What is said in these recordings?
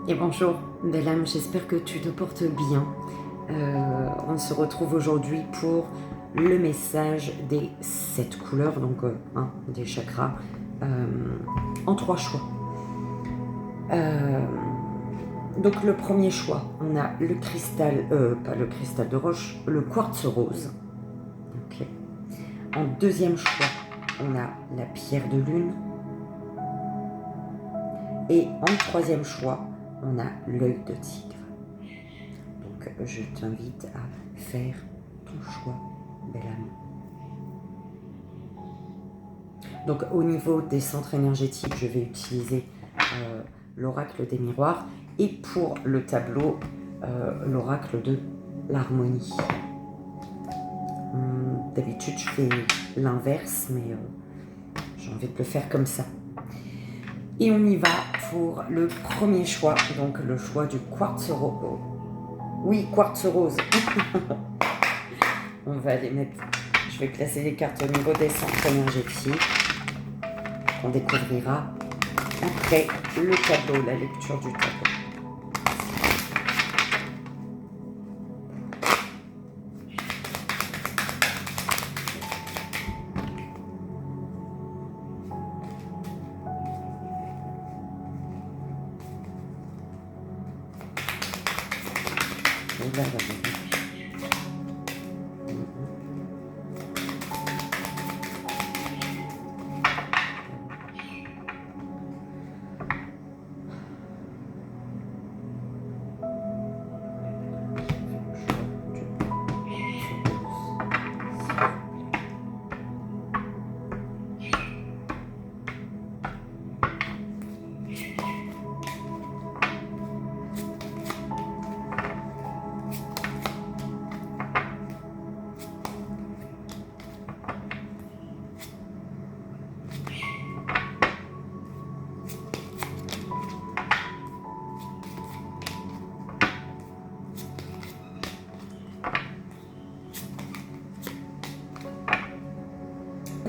Et bonjour, belle âme, j'espère que tu te portes bien. On se retrouve aujourd'hui pour le message des 7 couleurs, donc des chakras, en 3 choix. Donc le premier choix, on a le cristal, pas le cristal de roche, le quartz rose. Okay. En deuxième choix, on a la pierre de lune. Et en troisième choix, on a l'œil de tigre. Donc je t'invite à faire ton choix, belle âme. Donc au niveau des centres énergétiques, je vais utiliser l'oracle des miroirs et pour le tableau, l'oracle de l'harmonie. D'habitude je fais l'inverse, mais j'ai envie de le faire comme ça. Et on y va pour le premier choix, donc le choix du quartz rose. Oui, quartz rose. On va les mettre. Je vais placer les cartes au niveau des centres énergétiques. On découvrira après le tableau, la lecture du tableau.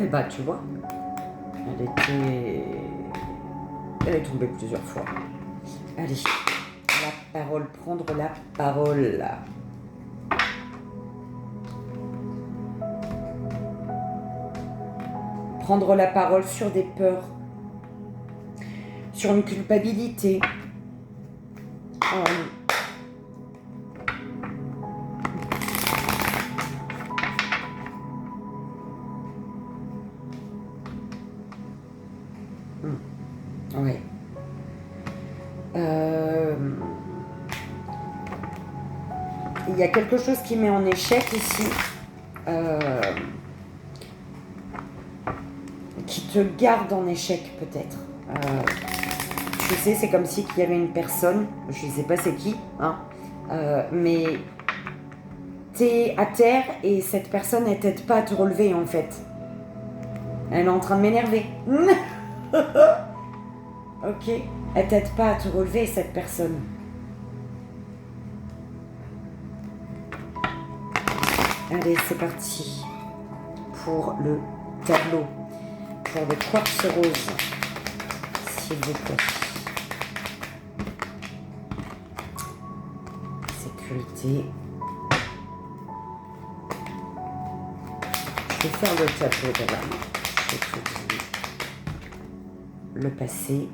Eh bah tu vois, elle est tombée plusieurs fois. Allez, la parole, prendre la parole. Prendre la parole sur des peurs, sur une culpabilité. Oui. Il y a quelque chose qui met en échec ici, qui te garde en échec peut-être. Tu sais, c'est comme si qu'il y avait une personne, je ne sais pas c'est qui, mais t'es à terre et cette personne ne t'aide pas à te relever en fait. Elle est en train de m'énerver. Ok, elle t'aide pas à te relever cette personne. Allez, c'est parti pour le tableau, pour le quartz rose, s'il vous plaît. Sécurité. Je vais faire le tableau de l'âme. Je vais te dire le passé.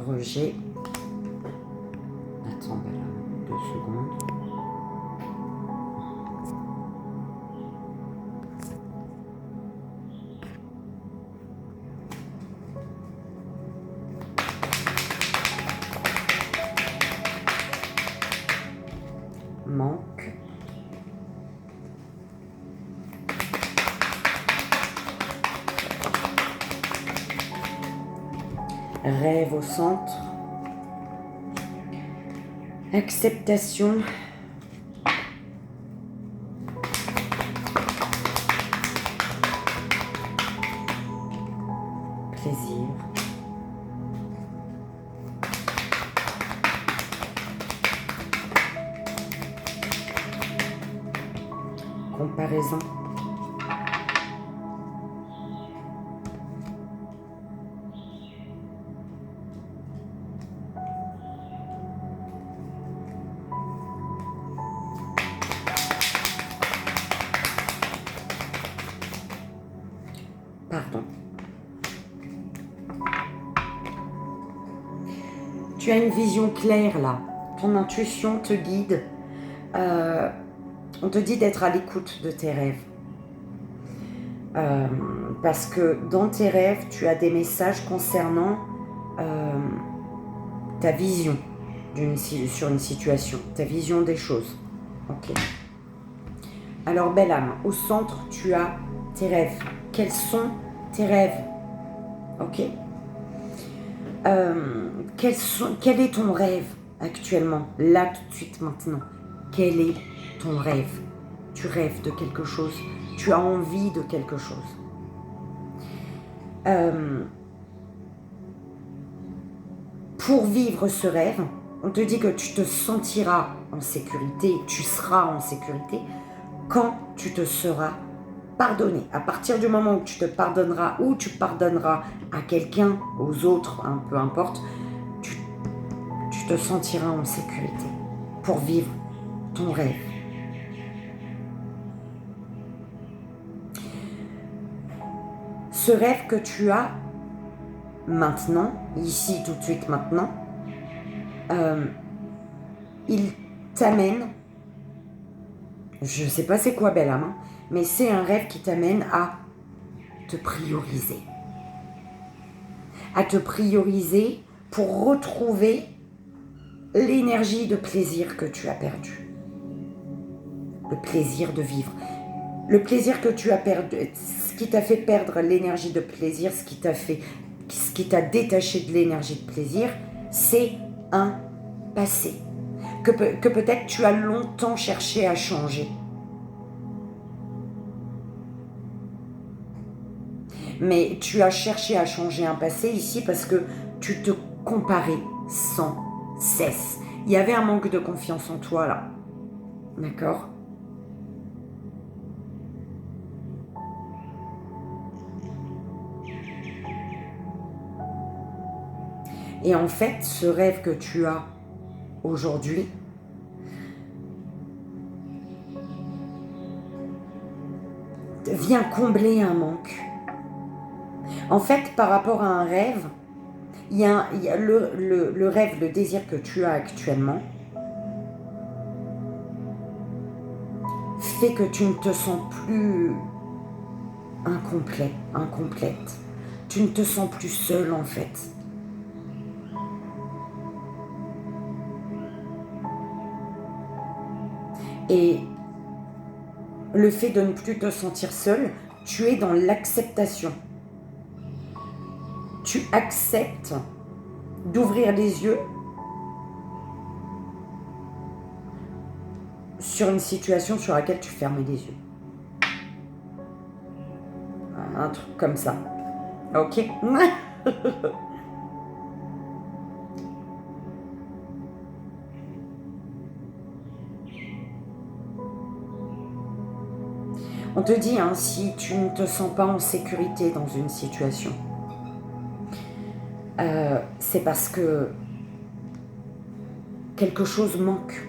Rejet. Attends, 2 secondes. Manque. Rêve au centre. Acceptation. plaisir. Comparaison. Pardon. Tu as une vision claire là. Ton intuition te guide. On te dit d'être à l'écoute de tes rêves. Parce que dans tes rêves, tu as des messages concernant ta vision sur une situation, ta vision des choses. Ok. Alors, belle âme, au centre, tu as tes rêves. Quels sont tes rêves? Ok. Quel est ton rêve actuellement, là, tout de suite, maintenant? Quel est ton rêve? Tu rêves de quelque chose, tu as envie de quelque chose. Pour vivre ce rêve, on te dit que tu te sentiras en sécurité, tu seras en sécurité quand tu te seras pardonné. À partir du moment où tu te pardonneras ou tu pardonneras à quelqu'un, aux autres, hein, peu importe, tu te sentiras en sécurité pour vivre ton rêve. Ce rêve que tu as maintenant, ici, tout de suite, maintenant, il t'amène, je ne sais pas c'est quoi, belle âme, hein, mais c'est un rêve qui t'amène à te prioriser. À te prioriser pour retrouver l'énergie de plaisir que tu as perdu. Le plaisir de vivre. Le plaisir que tu as perdu, ce qui t'a fait perdre l'énergie de plaisir, ce qui t'a détaché de l'énergie de plaisir, c'est un passé que peut-être tu as longtemps cherché à changer. Mais tu as cherché à changer un passé ici parce que tu te comparais sans cesse. Il y avait un manque de confiance en toi là. D'accord ? Et en fait, ce rêve que tu as aujourd'hui, vient combler un manque. En fait, par rapport à un rêve, il y a le rêve, le désir que tu as actuellement, fait que tu ne te sens plus incomplet, incomplète. Tu ne te sens plus seule en fait. Et le fait de ne plus te sentir seule, tu es dans l'acceptation. Tu acceptes d'ouvrir les yeux sur une situation sur laquelle tu fermais les yeux. Un truc comme ça. Ok. On te dit, hein, si tu ne te sens pas en sécurité dans une situation, c'est parce que quelque chose manque.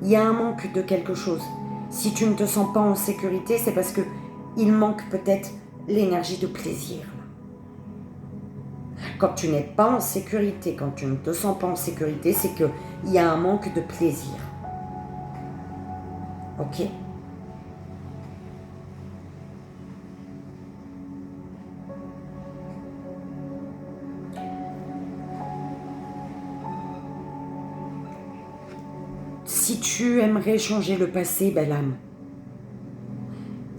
Il y a un manque de quelque chose. Si tu ne te sens pas en sécurité, c'est parce que il manque peut-être l'énergie de plaisir. Quand tu n'es pas en sécurité, quand tu ne te sens pas en sécurité, c'est qu'il y a un manque de plaisir. Ok ? Si tu aimerais changer le passé, belle âme,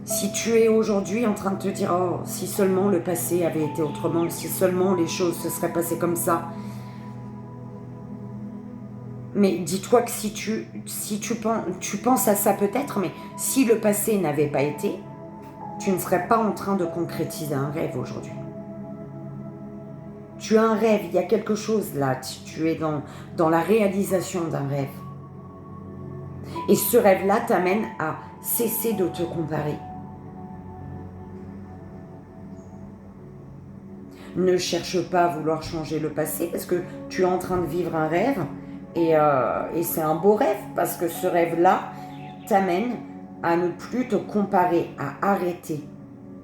si tu es aujourd'hui en train de te dire « Oh, si seulement le passé avait été autrement, si seulement les choses se seraient passées comme ça », mais dis-toi que si tu penses à ça peut-être, mais si le passé n'avait pas été, tu ne serais pas en train de concrétiser un rêve aujourd'hui. Tu as un rêve, il y a quelque chose là, tu es dans la réalisation d'un rêve. Et ce rêve-là t'amène à cesser de te comparer. Ne cherche pas à vouloir changer le passé parce que tu es en train de vivre un rêve et c'est un beau rêve parce que ce rêve-là t'amène à ne plus te comparer, à arrêter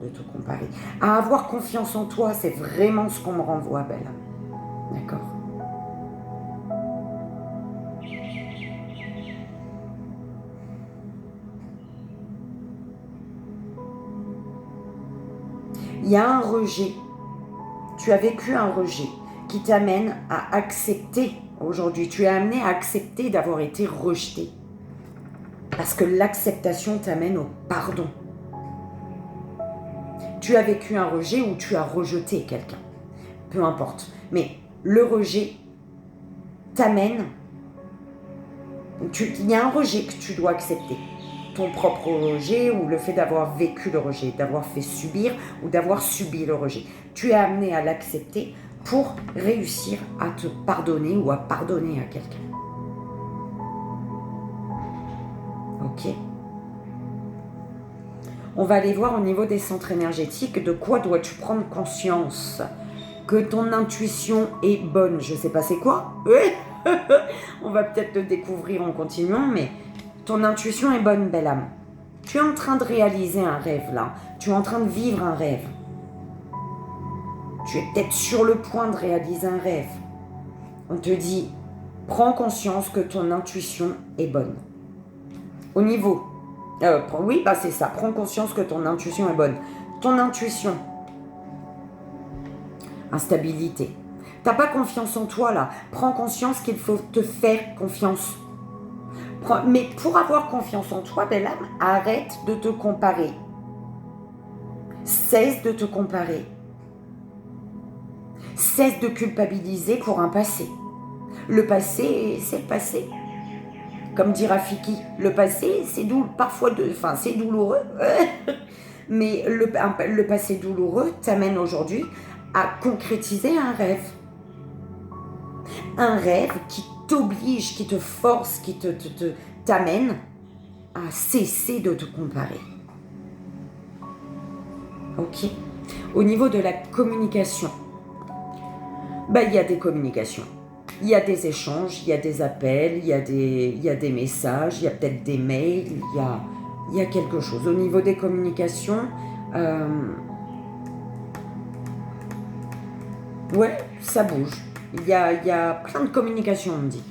de te comparer, à avoir confiance en toi. C'est vraiment ce qu'on me renvoie, Belle. D'accord. Il y a un rejet. Tu as vécu un rejet qui t'amène à accepter aujourd'hui. Tu es amené à accepter d'avoir été rejeté. Parce que l'acceptation t'amène au pardon. Tu as vécu un rejet ou tu as rejeté quelqu'un. Peu importe. Mais le rejet t'amène... Il y a un rejet que tu dois accepter. Ton propre rejet ou le fait d'avoir vécu le rejet, d'avoir fait subir ou d'avoir subi le rejet. Tu es amené à l'accepter pour réussir à te pardonner ou à pardonner à quelqu'un. Ok. On va aller voir au niveau des centres énergétiques de quoi dois-tu prendre conscience. Que ton intuition est bonne. Je ne sais pas c'est quoi. Oui. On va peut-être le découvrir en continuant, mais ton intuition est bonne, belle âme. Tu es en train de réaliser un rêve là. Tu es en train de vivre un rêve. Tu es peut-être sur le point de réaliser un rêve. On te dit, prends conscience que ton intuition est bonne. Au niveau... oui, bah c'est ça. Prends conscience que ton intuition est bonne. Ton intuition. Instabilité. T'as pas confiance en toi là. Prends conscience qu'il faut te faire confiance. Mais pour avoir confiance en toi, belle âme, arrête de te comparer. Cesse de te comparer. Cesse de culpabiliser pour un passé. Le passé, c'est le passé. Comme dit Rafiki, le passé, c'est c'est douloureux. Mais le passé douloureux t'amène aujourd'hui à concrétiser un rêve. Un rêve qui t'oblige, qui te force, qui t'amène à cesser de te comparer. Ok. Au niveau de la communication, il y a des communications. Il y a des échanges, il y a des appels, il y a des messages, il y a peut-être des mails, il y a quelque chose. Au niveau des communications, ouais, ça bouge. Il y a plein de communications, on me dit.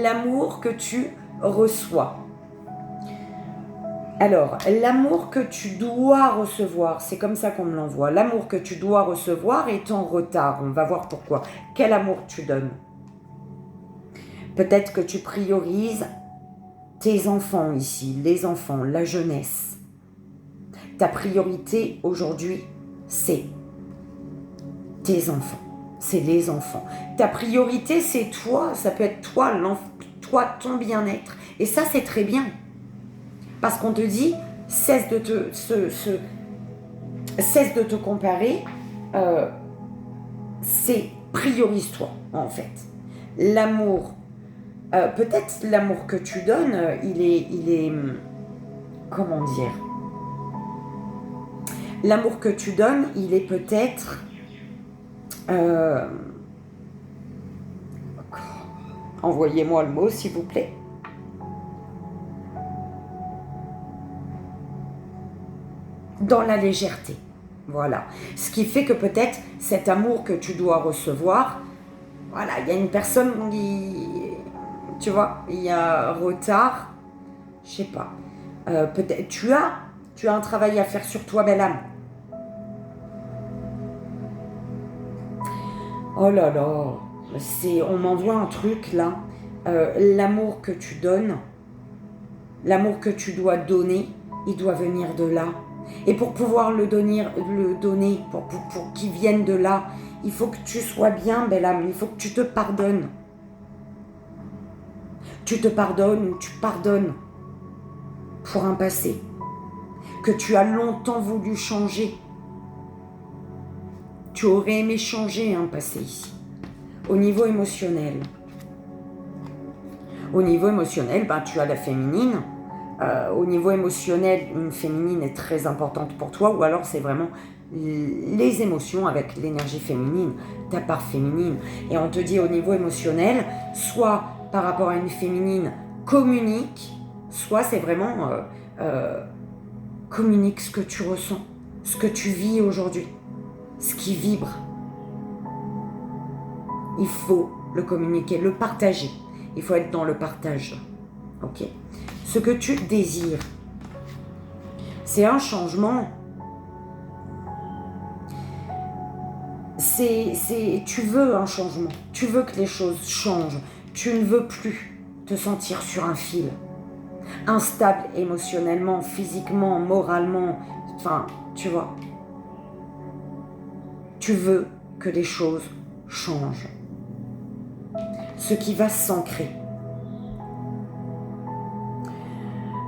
L'amour que tu reçois. Alors, l'amour que tu dois recevoir, c'est comme ça qu'on me l'envoie. L'amour que tu dois recevoir est en retard. On va voir pourquoi. Quel amour tu donnes? Peut-être que tu priorises tes enfants ici, les enfants, la jeunesse. Ta priorité aujourd'hui, c'est tes enfants. C'est les enfants. Ta priorité, c'est toi. Ça peut être toi, ton bien-être. Et ça, c'est très bien. Parce qu'on te dit, cesse de te comparer, c'est priorise-toi, en fait. L'amour, peut-être l'amour que tu donnes, il est, comment dire, l'amour que tu donnes, il est peut-être, envoyez-moi le mot, s'il vous plaît. Dans la légèreté, voilà. Ce qui fait que peut-être cet amour que tu dois recevoir, voilà, il y a une personne qui, tu vois, il y a retard, je sais pas. Peut-être tu as un travail à faire sur toi, belle âme. Oh là là, on m'envoie un truc là. L'amour que tu donnes, l'amour que tu dois donner, il doit venir de là. Et pour pouvoir le donner, pour qu'il vienne de là, il faut que tu sois bien, belle âme. Il faut que tu te pardonnes. Tu te pardonnes ou tu pardonnes pour un passé que tu as longtemps voulu changer. Tu aurais aimé changer un passé ici. Au niveau émotionnel. Au niveau émotionnel, ben, tu as la féminine. Au niveau émotionnel, une féminine est très importante pour toi, ou alors c'est vraiment les émotions avec l'énergie féminine, ta part féminine. Et on te dit au niveau émotionnel, soit par rapport à une féminine, communique, soit c'est vraiment communique ce que tu ressens, ce que tu vis aujourd'hui, ce qui vibre. Il faut le communiquer, le partager. Il faut être dans le partage. Ok. Ce que tu désires, c'est un changement. Tu veux un changement. Tu veux que les choses changent. Tu ne veux plus te sentir sur un fil. Instable émotionnellement, physiquement, moralement. Enfin, tu vois. Tu veux que les choses changent. Ce qui va s'ancrer.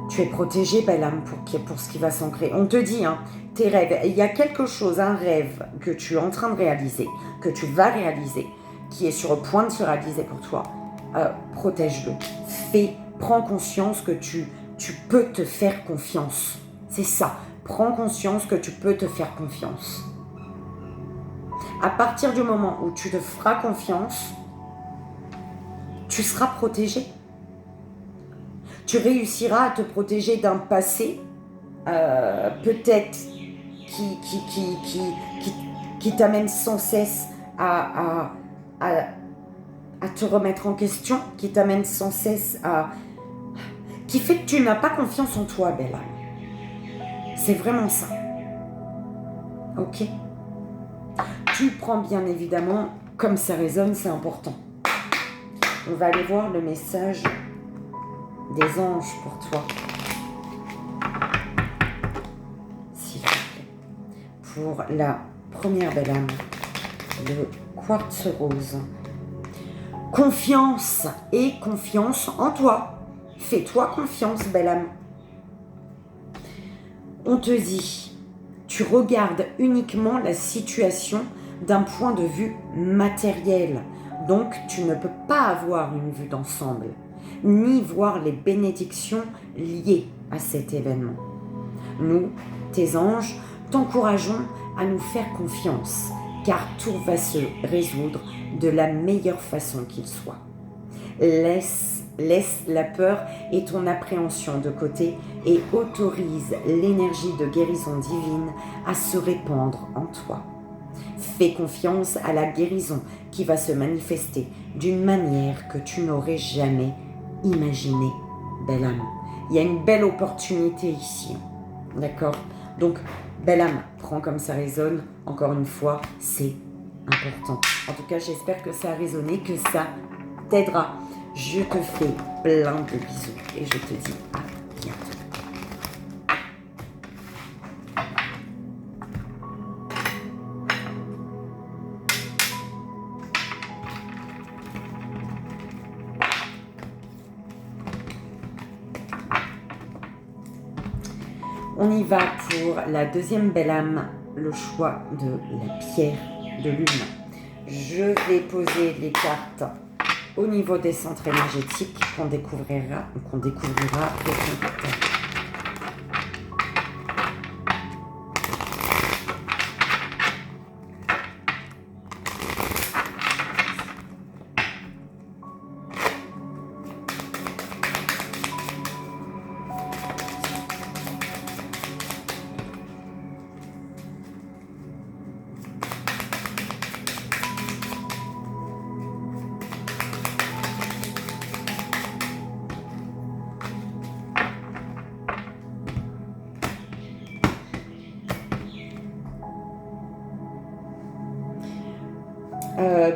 Tu es protégée, belle âme, pour ce qui va s'ancrer. On te dit, hein, tes rêves, il y a quelque chose, un rêve que tu es en train de réaliser, que tu vas réaliser, qui est sur le point de se réaliser pour toi. Protège-le. Prends conscience que tu peux te faire confiance. C'est ça. Prends conscience que tu peux te faire confiance. À partir du moment où tu te feras confiance, tu seras protégé. Tu réussiras à te protéger d'un passé, peut-être qui t'amène sans cesse à te remettre en question, qui t'amène sans cesse qui fait que tu n'as pas confiance en toi, belle âme. C'est vraiment ça. Ok? Tu prends bien évidemment, comme ça résonne, c'est important. On va aller voir le message des anges pour toi. S'il vous plaît. Pour la première belle âme, le quartz rose. Confiance et confiance en toi. Fais-toi confiance, belle âme. On te dit, tu regardes uniquement la situation d'un point de vue matériel. Donc, tu ne peux pas avoir une vue d'ensemble, ni voir les bénédictions liées à cet événement. Nous, tes anges, t'encourageons à nous faire confiance, car tout va se résoudre de la meilleure façon qu'il soit. Laisse la peur et ton appréhension de côté et autorise l'énergie de guérison divine à se répandre en toi. Fais confiance à la guérison qui va se manifester d'une manière que tu n'aurais jamais imaginée, belle âme. Il y a une belle opportunité ici, d'accord? Donc, belle âme, prends comme ça résonne. Encore une fois, c'est important. En tout cas, j'espère que ça a résonné, que ça t'aidera. Je te fais plein de bisous et je te dis à bientôt. On y va pour la deuxième belle âme, le choix de la pierre de lune. Je vais poser les cartes au niveau des centres énergétiques qu'on découvrira après contact.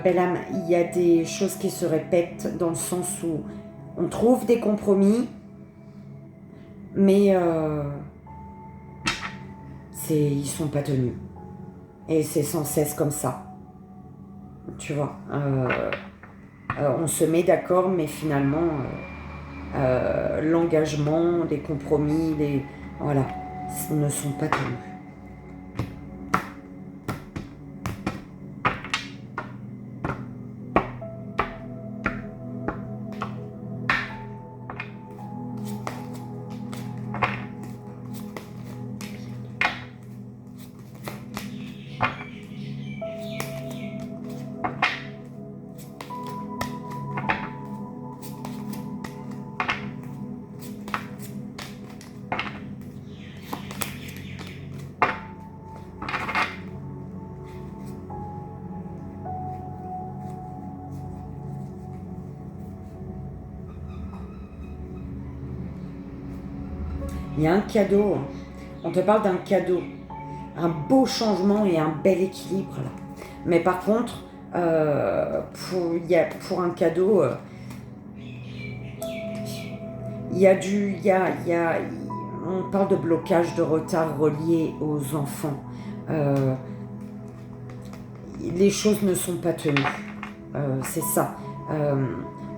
Belle âme, il y a des choses qui se répètent dans le sens où on trouve des compromis, mais ils sont pas tenus. Et c'est sans cesse comme ça. Tu vois, on se met d'accord, mais finalement, l'engagement, les compromis, voilà, ne sont pas tenus. Il y a un cadeau. On te parle d'un cadeau. Un beau changement et un bel équilibre là. Mais par contre, pour un cadeau, on parle de blocage, de retard relié aux enfants. Les choses ne sont pas tenues. C'est ça.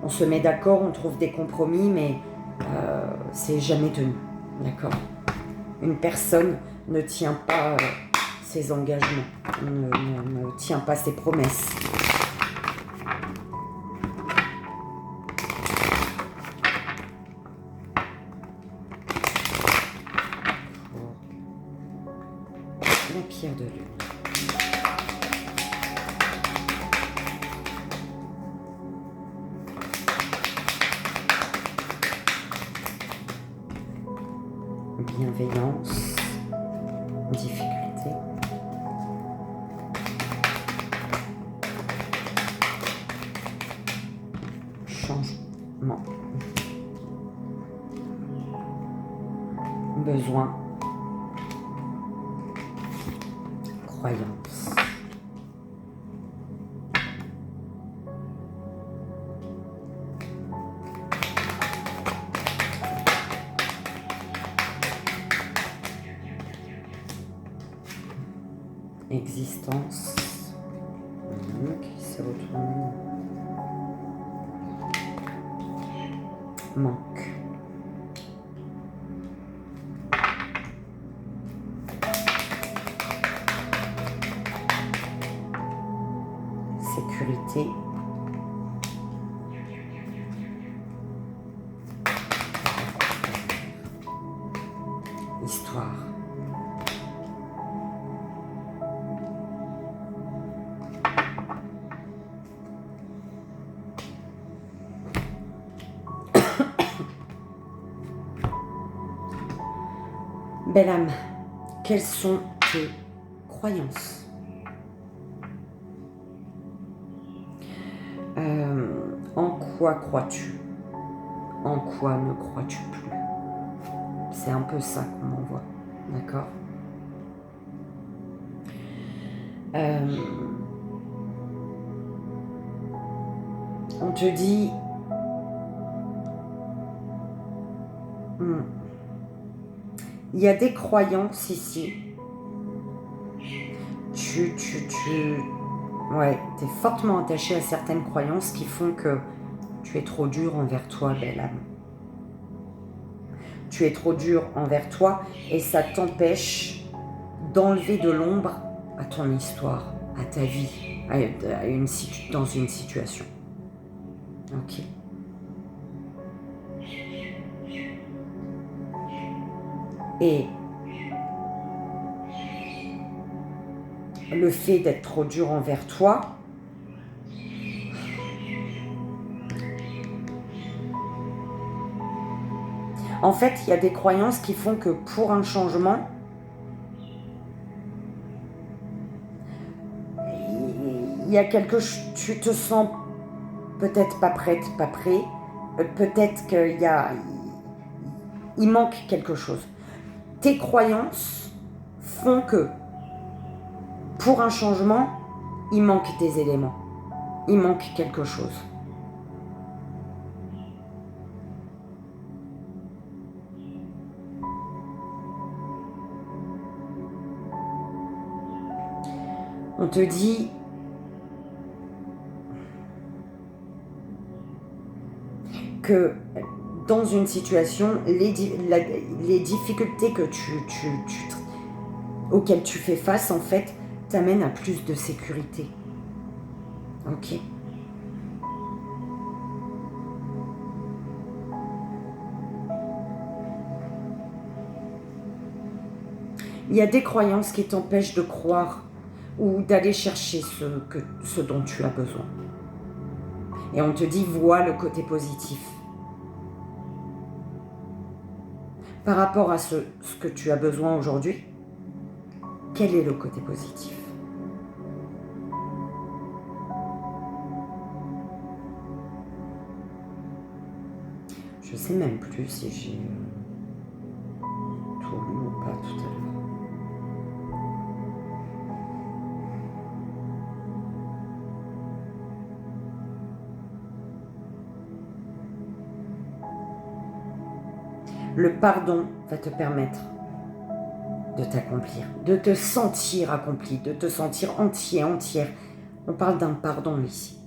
On se met d'accord, on trouve des compromis, mais c'est jamais tenu. D'accord ? Une personne ne tient pas ses engagements, ne tient pas ses promesses. La pierre de lune. Bienveillance, difficulté, changement, besoin, croyance. Existence qui se retourne. Manque. Sécurité. Histoire. Belle âme, quelles sont tes croyances? En quoi crois-tu? En quoi ne crois-tu plus? C'est un peu ça qu'on m'envoie, d'accord? On te dit... Il y a des croyances ici. Ouais, tu es fortement attaché à certaines croyances qui font que tu es trop dur envers toi, belle âme. Tu es trop dur envers toi et ça t'empêche d'enlever de l'ombre à ton histoire, à ta vie, dans une situation. Ok. Et le fait d'être trop dur envers toi, en fait, il y a des croyances qui font que pour un changement, il y a quelque chose, tu te sens peut-être pas prête, pas prêt, peut-être il manque quelque chose. Tes croyances font que pour un changement, il manque des éléments, il manque quelque chose. On te dit que dans une situation, les difficultés que auxquelles tu fais face, en fait, t'amènent à plus de sécurité. Ok. Il y a des croyances qui t'empêchent de croire ou d'aller chercher ce dont tu as besoin. Et on te dit, vois le côté positif. Par rapport à ce que tu as besoin aujourd'hui, quel est le côté positif? Je sais même plus si j'ai... là tout à l'heure. Le pardon va te permettre de t'accomplir, de te sentir accompli, de te sentir entier, entière. On parle d'un pardon ici,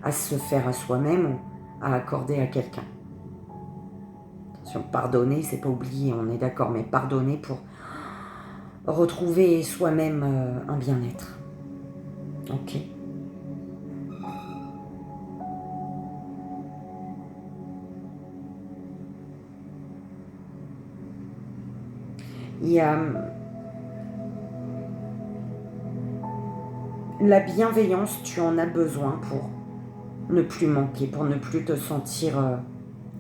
à se faire à soi-même ou à accorder à quelqu'un. Attention, pardonner, c'est pas oublier, on est d'accord, mais pardonner pour retrouver soi-même un bien-être. Ok. Il y a la bienveillance, tu en as besoin pour ne plus manquer, pour ne plus te sentir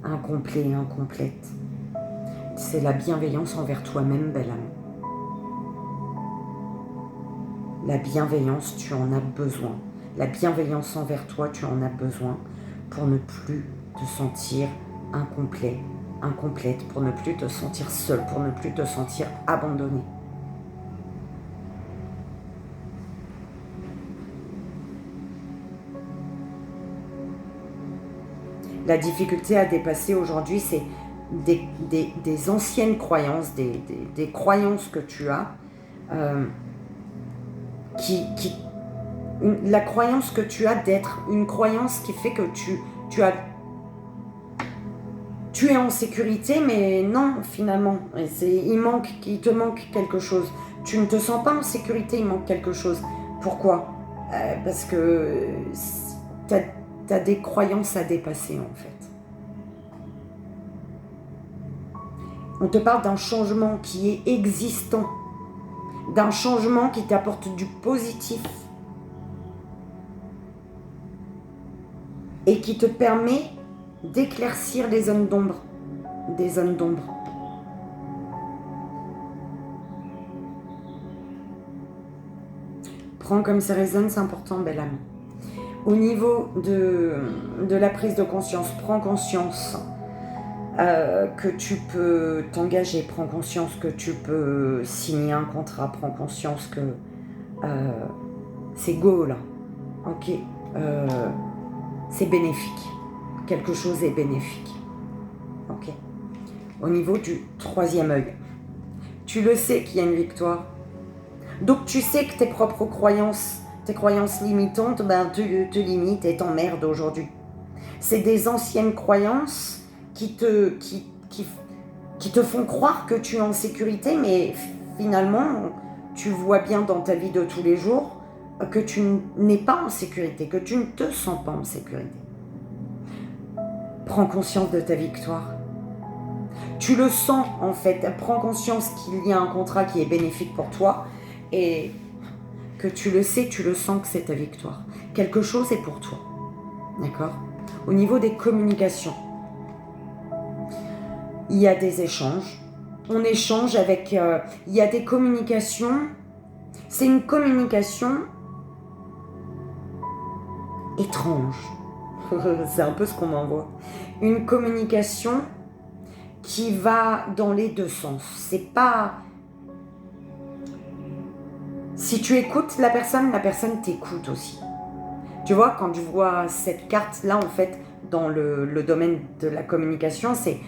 incomplet, incomplète. C'est la bienveillance envers toi-même, belle âme. La bienveillance, tu en as besoin. La bienveillance envers toi, tu en as besoin pour ne plus te sentir incomplet, incomplète, pour ne plus te sentir seule, pour ne plus te sentir abandonnée. La difficulté à dépasser aujourd'hui, c'est des anciennes croyances, des croyances que tu as, la croyance que tu as d'être, une croyance qui fait que tu es en sécurité, mais non, finalement, il te manque quelque chose. Tu ne te sens pas en sécurité, il manque quelque chose. Pourquoi ? Parce que tu as des croyances à dépasser, en fait. On te parle d'un changement qui est existant, d'un changement qui t'apporte du positif et qui te permet d'éclaircir les zones d'ombre, des zones d'ombre. Prends comme ça résonne, c'est important, belle âme. Au niveau de la prise de conscience, prends conscience que tu peux t'engager, prends conscience que tu peux signer un contrat, prends conscience que c'est go là, ok, c'est bénéfique, quelque chose est bénéfique, ok. Au niveau du troisième œil, tu le sais qu'il y a une victoire, donc tu sais que tes propres croyances, tes croyances limitantes, te limitent et t'emmerdent aujourd'hui. C'est des anciennes croyances qui te font croire que tu es en sécurité, mais finalement, tu vois bien dans ta vie de tous les jours que tu n'es pas en sécurité, que tu ne te sens pas en sécurité. Prends conscience de ta victoire. Tu le sens, en fait. Prends conscience qu'il y a un contrat qui est bénéfique pour toi et que tu le sais, tu le sens que c'est ta victoire. Quelque chose est pour toi. D'accord ? Au niveau des communications, il y a des échanges. On échange avec... il y a des communications. C'est une communication étrange. C'est un peu ce qu'on m'envoie. Une communication qui va dans les deux sens. C'est pas... Si tu écoutes la personne t'écoute aussi. Tu vois, quand tu vois cette carte-là, en fait, dans le domaine de la communication, c'est...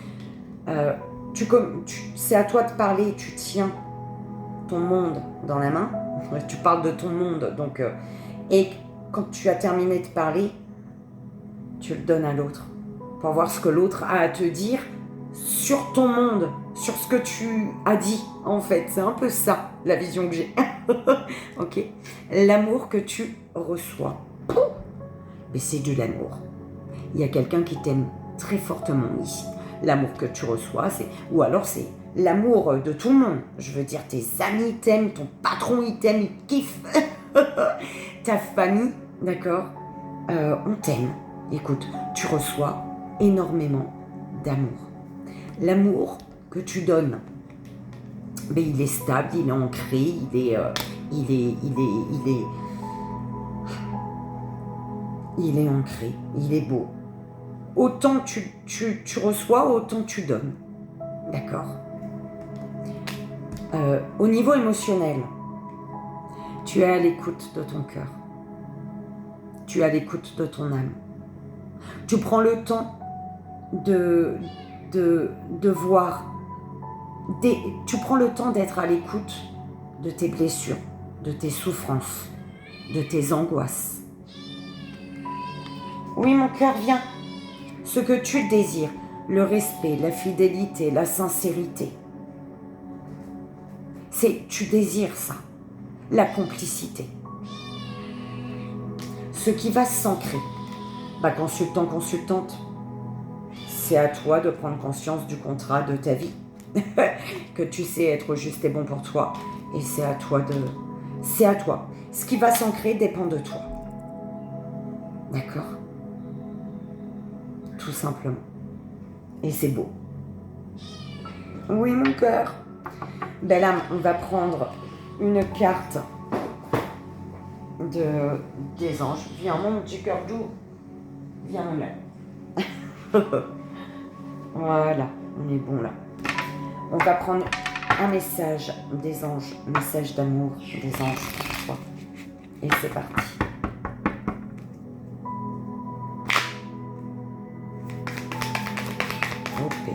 c'est à toi de parler, tu tiens ton monde dans la main, tu parles de ton monde, donc, et quand tu as terminé de parler, tu le donnes à l'autre, pour voir ce que l'autre a à te dire sur ton monde, sur ce que tu as dit, en fait, c'est un peu ça, la vision que j'ai, ok, l'amour que tu reçois, mais c'est de l'amour, il y a quelqu'un qui t'aime très fortement ici. L'amour que tu reçois, ou alors c'est l'amour de tout le monde. Je veux dire, tes amis t'aiment, ton patron il t'aime, il kiffe. Ta famille, d'accord, on t'aime. Écoute, tu reçois énormément d'amour. L'amour que tu donnes, mais il est stable, il est ancré, il est ancré, il est beau. Autant tu reçois, autant tu donnes. D'accord ? Au niveau émotionnel, tu es à l'écoute de ton cœur. Tu es à l'écoute de ton âme. Tu prends le temps de voir, tu prends le temps d'être à l'écoute de tes blessures, de tes souffrances, de tes angoisses. Oui, mon cœur, viens. Ce que tu désires, le respect, la fidélité, la sincérité, tu désires ça, la complicité. Ce qui va s'ancrer, consultant, consultante, c'est à toi de prendre conscience du contrat de ta vie, que tu sais être juste et bon pour toi, et c'est à toi. Ce qui va s'ancrer dépend de toi. D'accord? Tout simplement. Et c'est beau. Oui, mon cœur. Belle âme, on va prendre une carte des anges. Viens, mon petit cœur doux. Viens, mon là. Voilà, on est bon là. On va prendre un message des anges, un message d'amour des anges pour toi. Et c'est parti. Ok.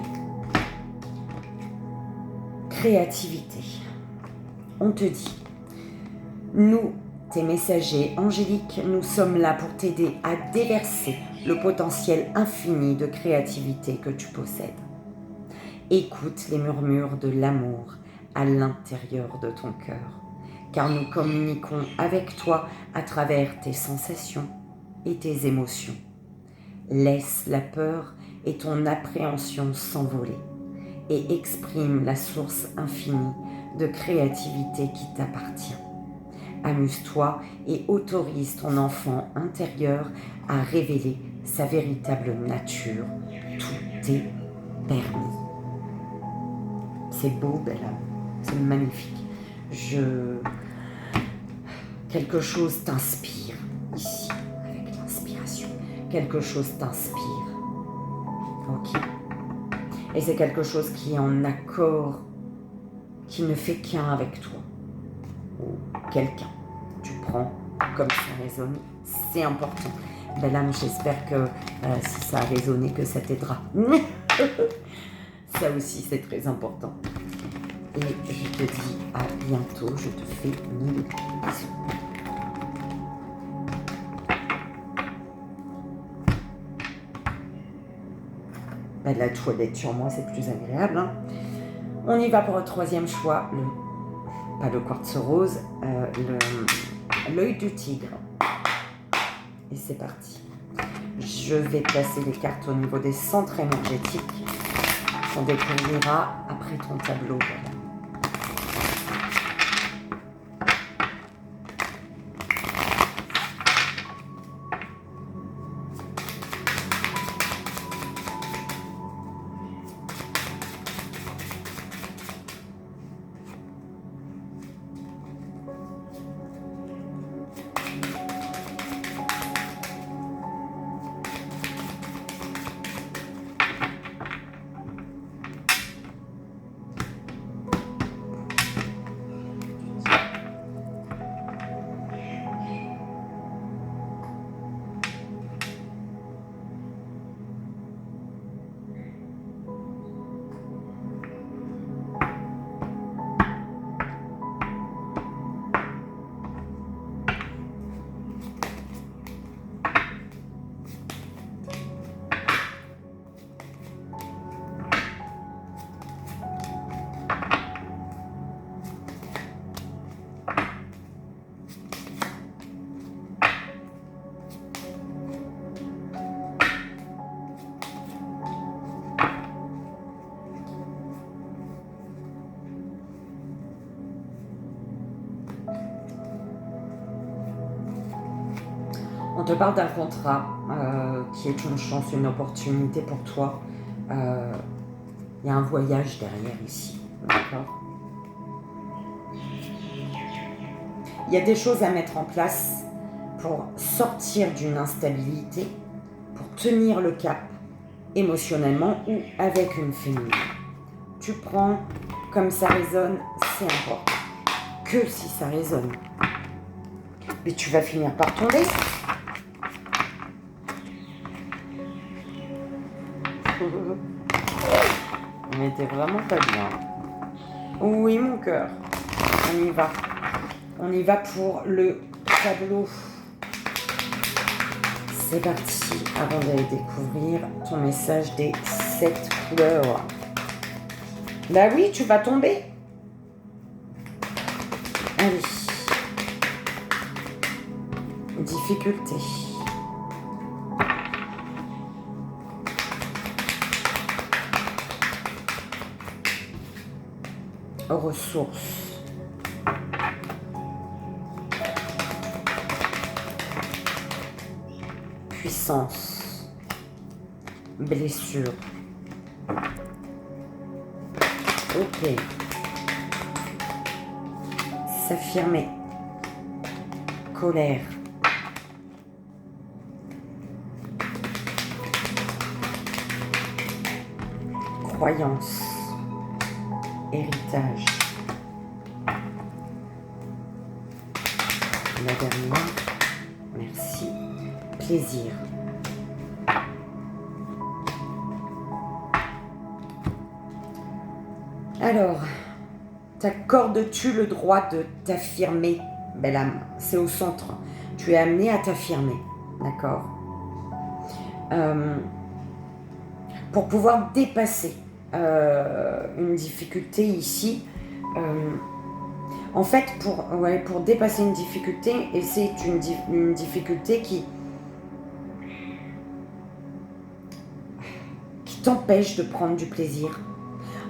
Créativité. On te dit, nous, tes messagers angéliques, nous sommes là pour t'aider à déverser le potentiel infini de créativité que tu possèdes. Écoute les murmures de l'amour à l'intérieur de ton cœur, car nous communiquons avec toi à travers tes sensations et tes émotions. Laisse la peur et ton appréhension s'envoler et exprime la source infinie de créativité qui t'appartient. Amuse-toi et autorise ton enfant intérieur à révéler sa véritable nature. Tout est permis. C'est beau, belle âme. C'est magnifique. Quelque chose t'inspire ici, avec l'inspiration. Quelque chose t'inspire. Ok. Et c'est quelque chose qui est en accord, qui ne fait qu'un avec toi. Ou quelqu'un. Tu prends comme ça résonne. C'est important. Belle âme, j'espère que si ça a résonné, que ça t'aidera. Ça aussi, c'est très important. Et je te dis à bientôt. Je te fais mille bisous. La toilette sur moi, c'est plus agréable. Hein. On y va pour le troisième choix. Pas le quartz rose, l'œil du tigre. Et c'est parti. Je vais placer les cartes au niveau des centres énergétiques. On découvrira après ton tableau. Voilà. On te parle d'un contrat qui est une chance, une opportunité pour toi. Il y a un voyage derrière ici, d'accord? Il y a des choses à mettre en place pour sortir d'une instabilité, pour tenir le cap émotionnellement ou avec une féminine. Tu prends comme ça résonne, c'est important. Que si ça résonne. Mais tu vas finir par tomber. Mais t'es vraiment pas bien. Oui, mon cœur. On y va. On y va pour le tableau. C'est parti. Avant d'aller découvrir ton message des 7 couleurs. Bah oui, tu vas tomber. Allez. Difficulté. Ressources. Puissance. Blessure. Ok. S'affirmer. Colère. Croyance. Héritage. La dernière. Merci. Plaisir. Alors, t'accordes-tu le droit de t'affirmer, belle âme? C'est au centre. Tu es amené à t'affirmer, d'accord? Pour pouvoir dépasser une difficulté ici, en fait, pour dépasser une difficulté, et c'est une difficulté qui t'empêche de prendre du plaisir.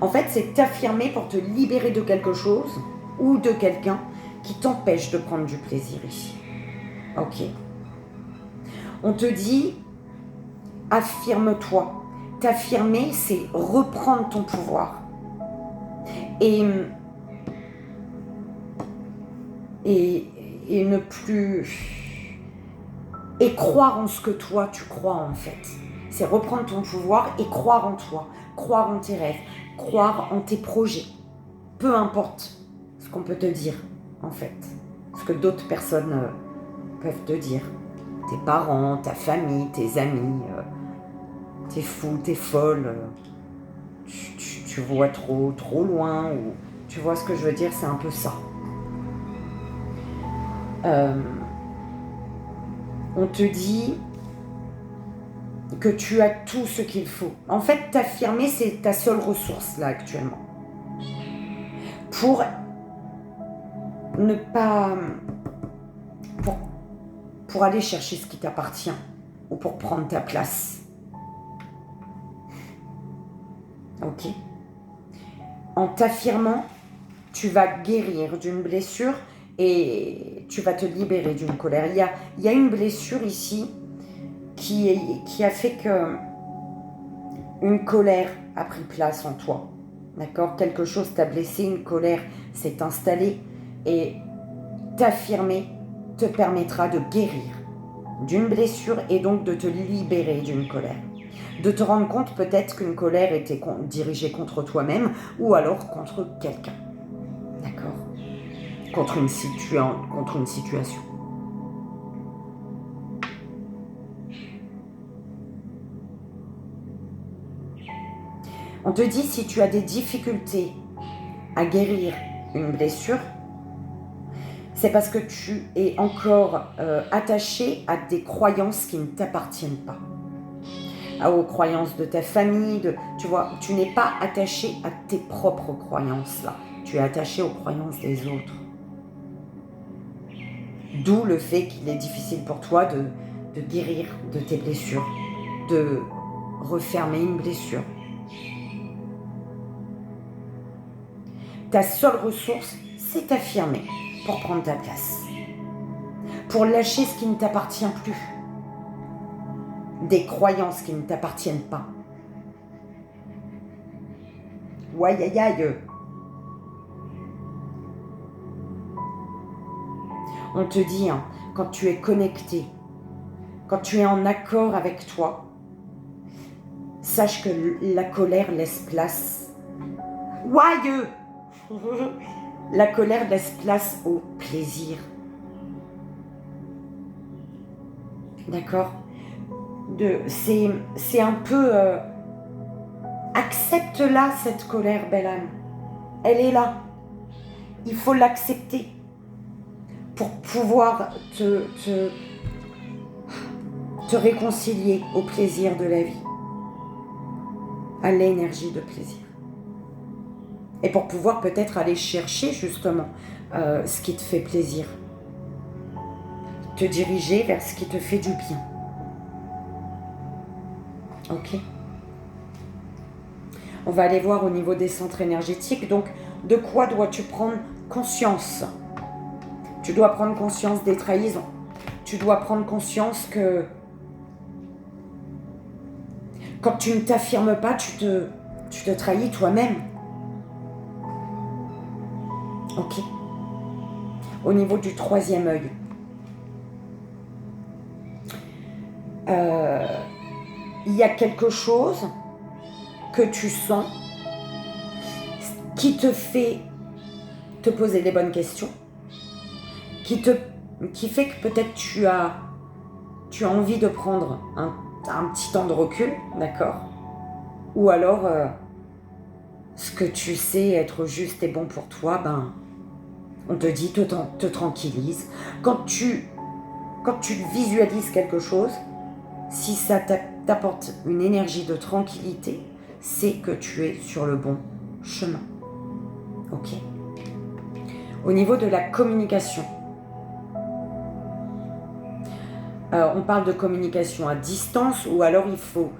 En fait, c'est t'affirmer pour te libérer de quelque chose ou de quelqu'un qui t'empêche de prendre du plaisir ici. Ok. On te dit, affirme-toi. T'affirmer, c'est reprendre ton pouvoir. Et ne plus... Et croire en ce que toi, tu crois en fait. C'est reprendre ton pouvoir et croire en toi, croire en tes rêves, croire en tes projets. Peu importe ce qu'on peut te dire, en fait. Ce que d'autres personnes peuvent te dire. Tes parents, ta famille, tes amis. T'es fou, t'es folle. Tu vois trop loin. Ou, tu vois ce que je veux dire, c'est un peu ça. On te dit que tu as tout ce qu'il faut. En fait, t'affirmer, c'est ta seule ressource, là, actuellement. Pour ne pas... Pour aller chercher ce qui t'appartient. Ou pour prendre ta place. Ok. En t'affirmant, tu vas guérir d'une blessure et tu vas te libérer d'une colère. Il y a une blessure ici qui a fait que une colère a pris place en toi. D'accord? Quelque chose t'a blessé, une colère s'est installée et t'affirmer te permettra de guérir d'une blessure et donc de te libérer d'une colère. De te rendre compte peut-être qu'une colère était dirigée contre toi-même ou alors contre quelqu'un. D'accord? Contre une situation. On te dit si tu as des difficultés à guérir une blessure, c'est parce que tu es encore attaché à des croyances qui ne t'appartiennent pas. Aux croyances de ta famille, tu vois, tu n'es pas attaché à tes propres croyances là. Tu es attaché aux croyances des autres. D'où le fait qu'il est difficile pour toi de guérir de tes blessures, de refermer une blessure. Ta seule ressource, c'est t'affirmer pour prendre ta place. Pour lâcher ce qui ne t'appartient plus. Des croyances qui ne t'appartiennent pas. Ouaille, aïe, aïe. On te dit, hein, quand tu es connecté, quand tu es en accord avec toi, sache que la colère laisse place. Ouaille! La colère laisse place au plaisir. D'accord? C'est un peu... accepte-la, cette colère, belle âme. Elle est là. Il faut l'accepter pour pouvoir te réconcilier au plaisir de la vie, à l'énergie de plaisir. Et pour pouvoir peut-être aller chercher justement ce qui te fait plaisir. Te diriger vers ce qui te fait du bien. Ok? On va aller voir au niveau des centres énergétiques. Donc, de quoi dois-tu prendre conscience? Tu dois prendre conscience des trahisons. Tu dois prendre conscience que quand tu ne t'affirmes pas, tu te trahis toi-même. Ok. Au niveau du troisième œil. Il y a quelque chose que tu sens qui te fait te poser les bonnes questions, qui fait que peut-être tu as envie de prendre un petit temps de recul, d'accord? Ou alors, ce que tu sais être juste et bon pour toi, on te dit, te tranquillise. Quand tu visualises quelque chose, si ça t'apporte une énergie de tranquillité, c'est que tu es sur le bon chemin. Ok. Au niveau de la communication, on parle de communication à distance ou alors il faut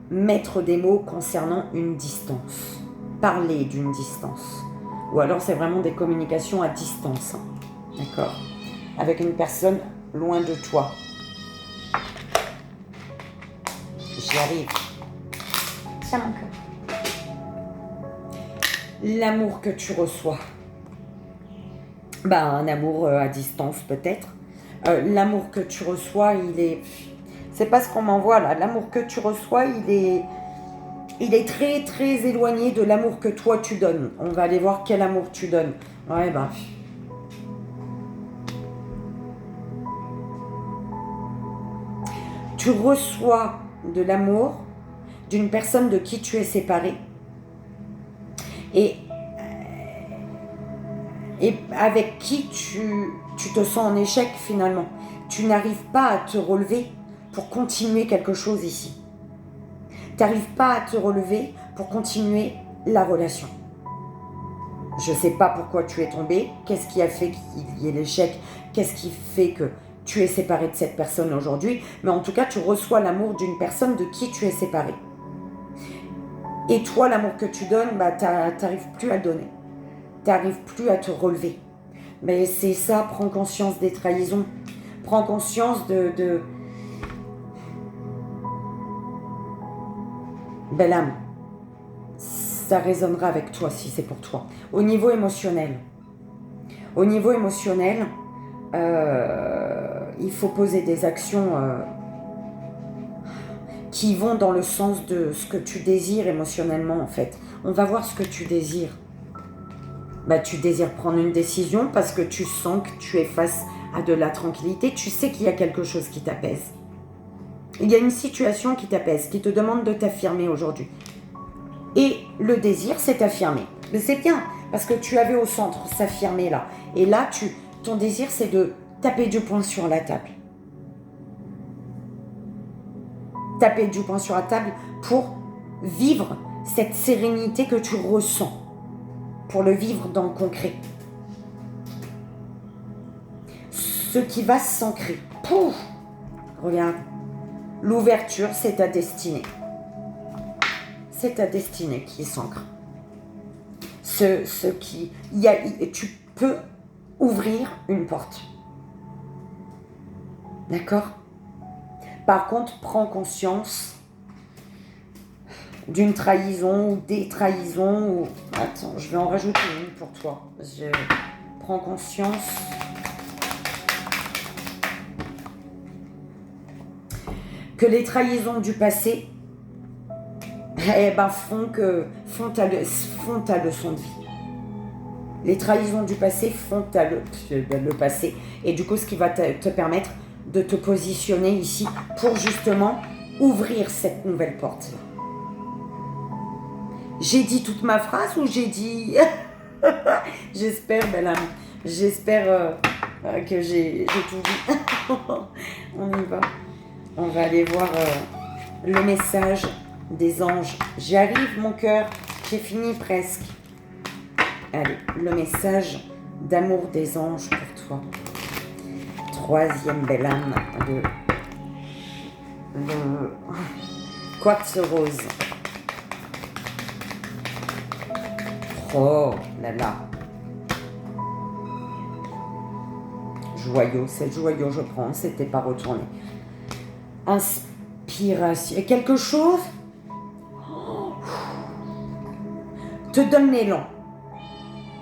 mettre des mots concernant une distance, parler d'une distance. Ou alors c'est vraiment des communications à distance, hein. D'accord? Avec une personne loin de toi. J'y arrive. Ça manque. L'amour que tu reçois. Un amour à distance peut-être. L'amour que tu reçois, c'est pas ce qu'on m'envoie là. L'amour que tu reçois, il est très très éloigné de l'amour que toi tu donnes. On va aller voir quel amour tu donnes. Ouais, tu reçois de l'amour d'une personne de qui tu es séparé. Et avec qui tu te sens en échec finalement. Tu n'arrives pas à te relever pour continuer quelque chose ici. Tu n'arrives pas à te relever pour continuer la relation. Je ne sais pas pourquoi tu es tombé, qu'est-ce qui a fait qu'il y ait l'échec, qu'est-ce qui fait que tu es séparé de cette personne aujourd'hui, mais en tout cas tu reçois l'amour d'une personne de qui tu es séparé. Et toi, l'amour que tu donnes, tu n'arrives plus à le donner. Tu n'arrives plus à te relever. Mais c'est ça, prends conscience des trahisons. Prends conscience de... Belle âme, ça résonnera avec toi si c'est pour toi. Au niveau émotionnel, il faut poser des actions qui vont dans le sens de ce que tu désires émotionnellement en fait. On va voir ce que tu désires. Tu désires prendre une décision parce que tu sens que tu es face à de la tranquillité. Tu sais qu'il y a quelque chose qui t'apaise. Il y a une situation qui t'apaise, qui te demande de t'affirmer aujourd'hui. Et le désir, c'est t'affirmer. Mais c'est bien, parce que tu avais au centre s'affirmer là. Et là, ton désir, c'est de taper du poing sur la table. Taper du poing sur la table pour vivre cette sérénité que tu ressens. Pour le vivre dans le concret. Ce qui va s'ancrer. Pouf! Regarde. L'ouverture, c'est ta destinée. C'est ta destinée qui s'ancre. Tu peux ouvrir une porte. D'accord? Par contre, prends conscience d'une trahison ou des trahisons. Attends, je vais en rajouter une pour toi. Je prends conscience que les trahisons du passé font ta leçon de vie. Les trahisons du passé font le passé. Et du coup, ce qui va te permettre de te positionner ici pour justement ouvrir cette nouvelle porte-là. J'ai dit toute ma phrase ou j'ai dit... J'espère, belle âme. J'espère que j'ai tout dit. On y va. On va aller voir le message des anges. J'y arrive, mon cœur. J'ai fini presque. Allez, le message d'amour des anges pour toi. Troisième belle âme de quartz rose. Oh là là. Joyau, c'est le joyau, je prends, c'était pas retourné. Inspiration. Et quelque chose te donne l'élan.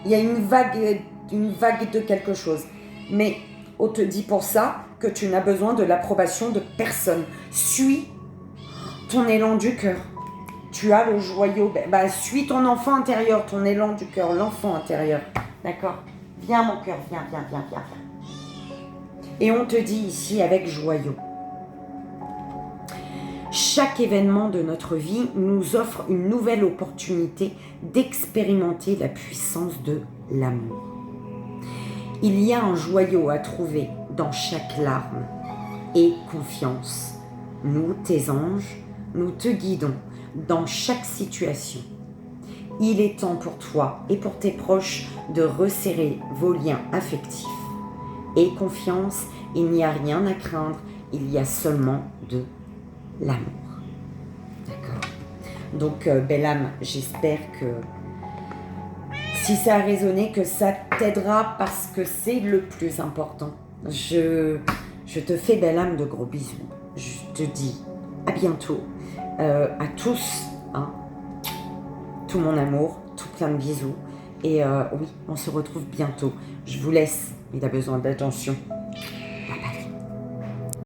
Il y a une vague de quelque chose. Mais on te dit pour ça que tu n'as besoin de l'approbation de personne. Suis ton élan du cœur. Tu as le joyau. Suis ton enfant intérieur, ton élan du cœur, l'enfant intérieur. D'accord? Viens mon cœur, viens. Et on te dit ici avec joyau. Chaque événement de notre vie nous offre une nouvelle opportunité d'expérimenter la puissance de l'amour. Il y a un joyau à trouver dans chaque larme. Et confiance. Nous, tes anges, nous te guidons dans chaque situation. Il est temps pour toi et pour tes proches de resserrer vos liens affectifs. Et confiance, il n'y a rien à craindre, il y a seulement de l'amour. D'accord? Donc, belle âme, j'espère que si ça a résonné, que ça t'aidera parce que c'est le plus important. Je te fais, belle âme, de gros bisous. Je te dis à bientôt. À tous, hein, tout mon amour, tout plein de bisous. Et oui, on se retrouve bientôt. Je vous laisse, il a besoin d'attention.